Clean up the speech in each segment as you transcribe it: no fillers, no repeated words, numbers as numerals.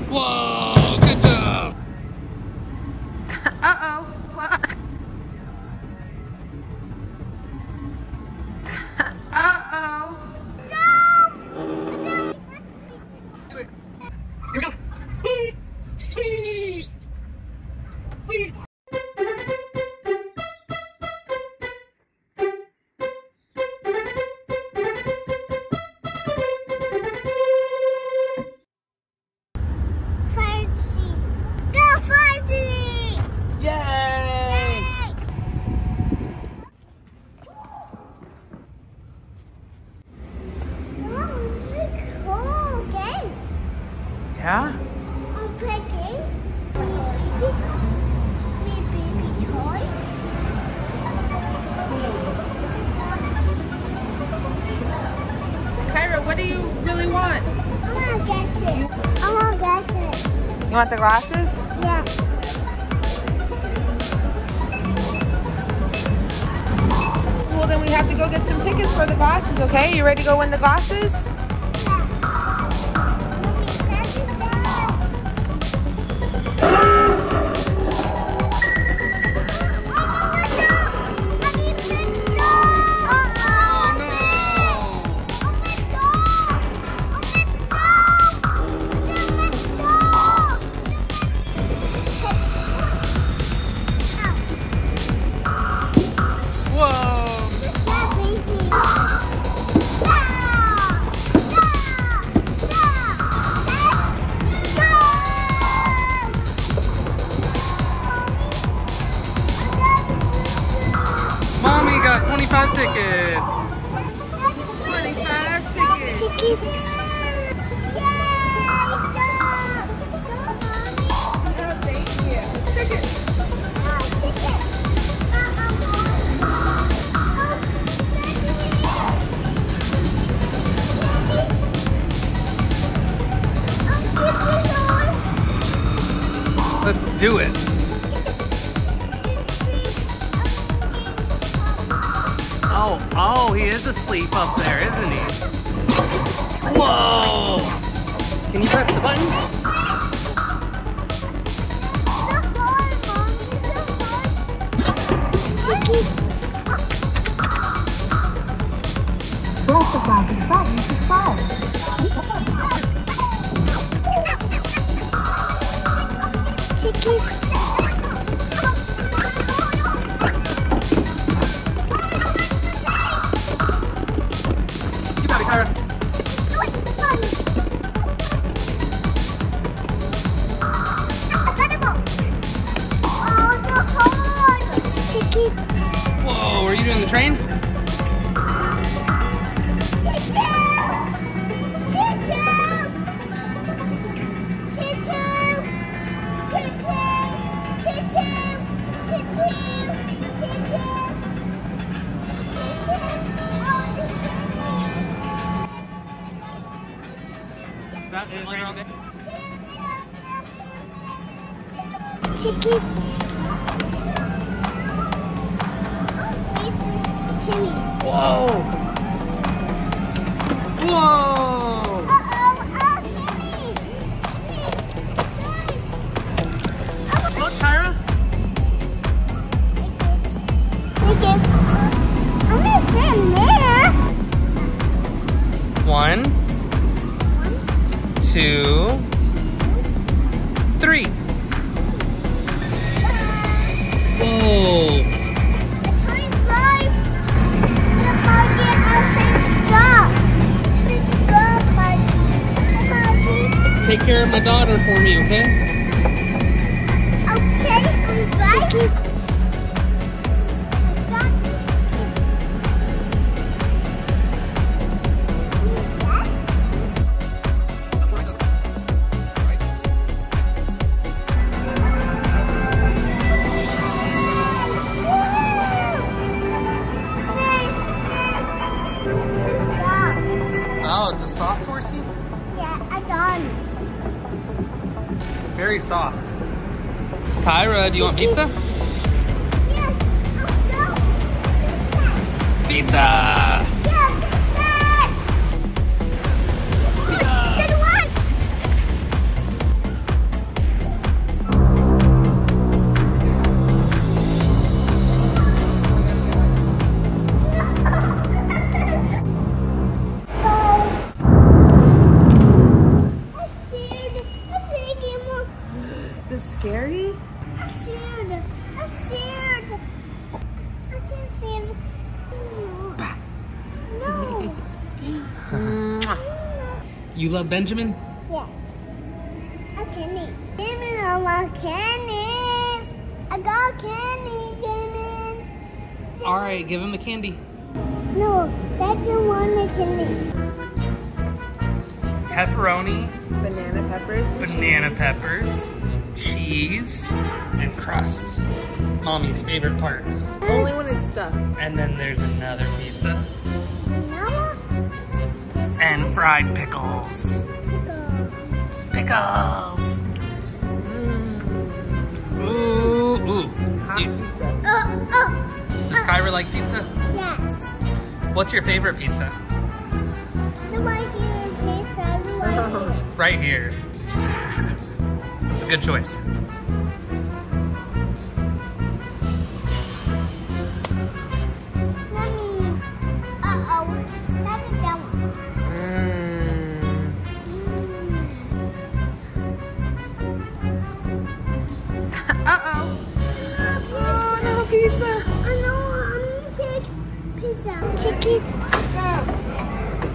Whoa, good job. Uh-oh. What? Uh-oh. Here we go. Yeah? Play games. Baby toy. Kyra, what do you really want? I want glasses. I want glasses. You want the glasses? Yeah. Well, then we have to go get some tickets for the glasses, okay? You ready to go win the glasses? Mommy got 25 tickets. 25 tickets. Oh, thank you. Tickets. Let's do it. Oh, he is asleep up there, isn't he? Whoa! Can you press the button? Press the button to start. Chicky. You got it, Kyra. Whoa, are you doing the train? That is right there. Chicky. Whoa! Whoa! Look, Kyra. I'm gonna sit in there. 1, 2, 3. Whoa! Take care of my daughter for me, okay? Okay, bye. Oh, it's a soft horsey? Yeah, it's on. Very soft. Kyra, do you want pizza? Yes, let's go. Pizza! Yes, You love Benjamin? Yes. A candies. Damon, I want candies. I got candy, Damon. All right, give him the candy. No, that's the one that candy. Pepperoni, Banana peppers. cheese, and crust. Mommy's favorite part. Only when it's stuffed. And then there's another pizza. No. And fried pickles. Pickles! Ooh, ooh. Hot pizza. Does Kyra like pizza? Yes. What's your favorite pizza? The one here, pizza. Right here. Right here. That's a good choice. Mommy. Uh-oh. That's a dumb one. Uh-oh. Oh, no pizza. I know, I'm pizza. Chicken.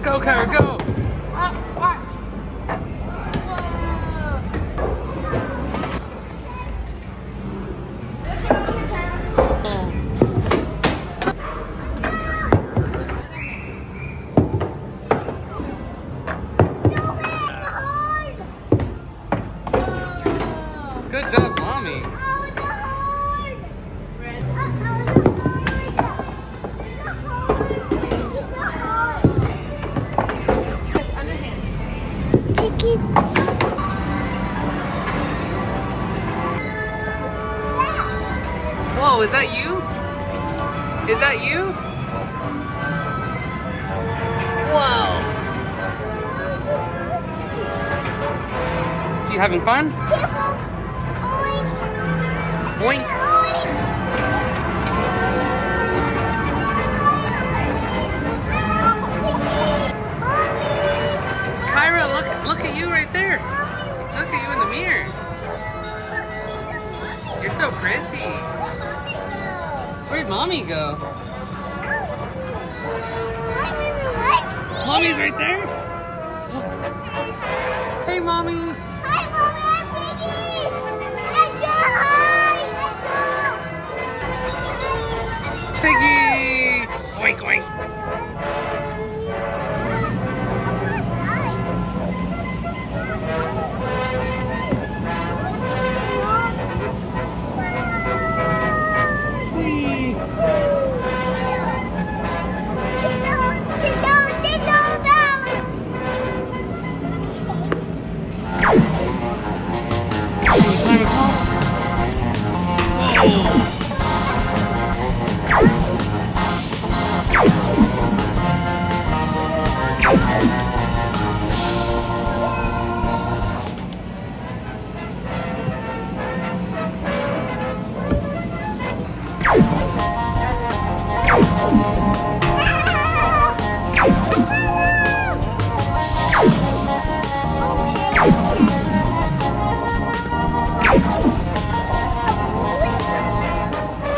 Go, Kyra, go! Watch. Good job, Mommy. Yes, underhand. Chickens. Whoa, is that you? Is that you? Whoa. You having fun? Careful. Boink. Kyra, look at you right there. Look at you in the mirror. You're so pretty. Where'd Mommy go? Mommy's right there. Hey, Mommy. Hi, Mommy, I'm Piggy. Piggy. Oink, oink.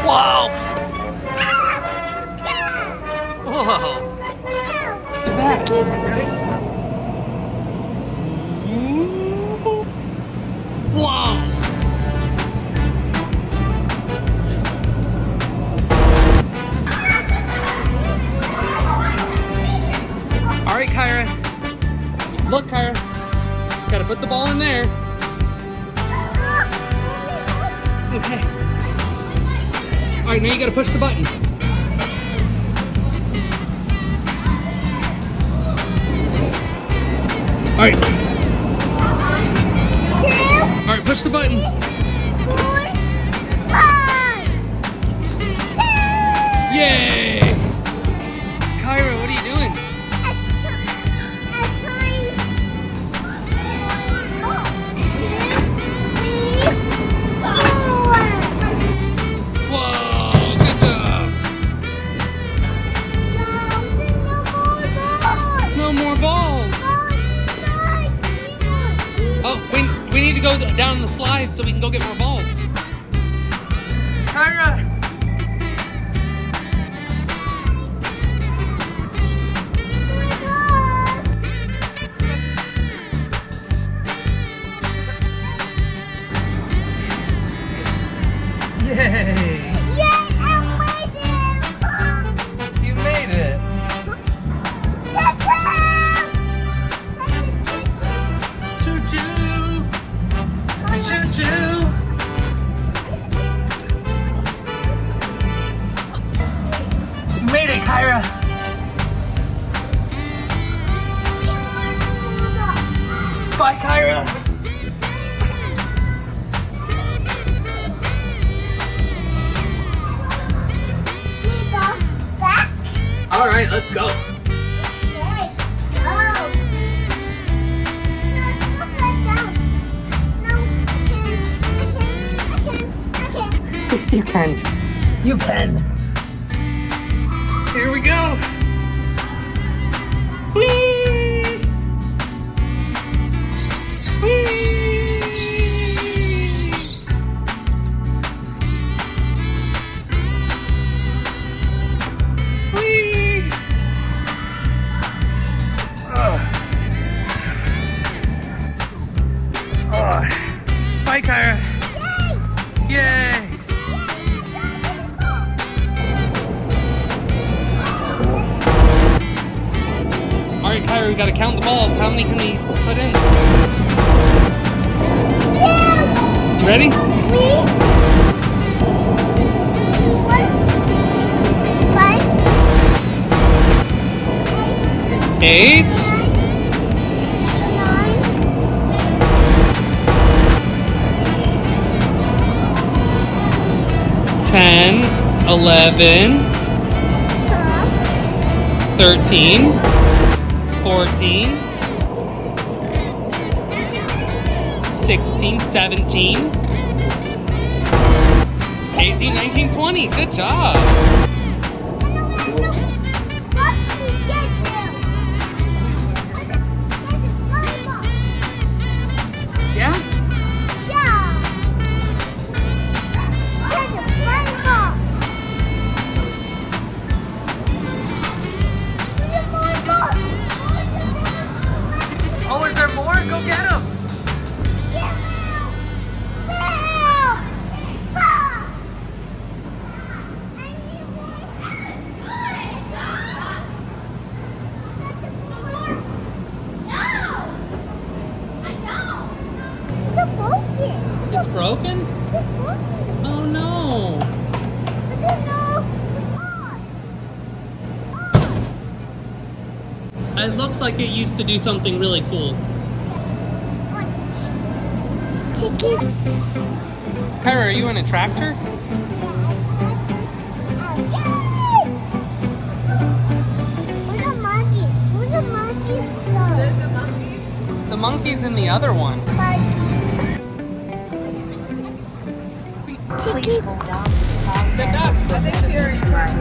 Whoa! Whoa! What's that? Whoa! All right, Kyra. Look, Kyra. Gotta put the ball in there. Okay. All right, now you gotta push the button. All right. All right, push the button. 4, 5. Yay! Kyra, what are you doing? Whoa, good job. No more balls. Oh, we need to go down the slide so we can go get more balls. Kyra! Bye, Kyra. Back. All right, let's go. Okay, go. No, upside down. No, I can't. Yes, you can. You can. Here we go. Whee! Whee! Whee! Oh. Bye, Kyra. Yay! All right, Kyra, we gotta count the balls. How many can we put in? You ready? 3, 4, 5, 8. 10, 11, 13, 14, 16, 17, 18, 19, 20. Good job. Yeah? Oh, is there more? Go get them. It's broken? Oh no. It looks like it used to do something really cool. Chickens. Kyra, are you in a tractor? There's the monkeys. The monkey's in the other one. Chicken. Sit down. I think Kyra.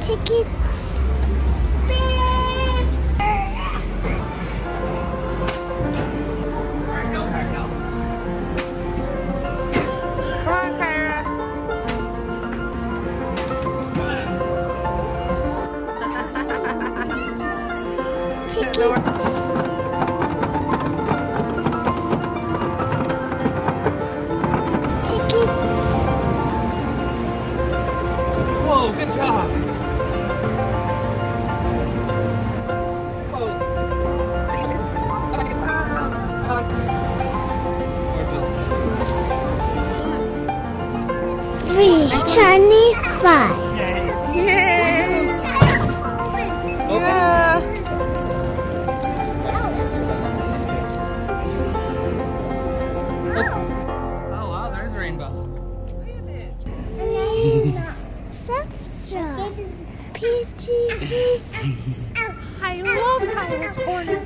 Chickens. Come on, Kyra. Chickens. Whoa, good job. Whoa. 325. Yay! Open. Yeah. Oh wow, there's a rainbow. Peachy. I love Kyra's corner.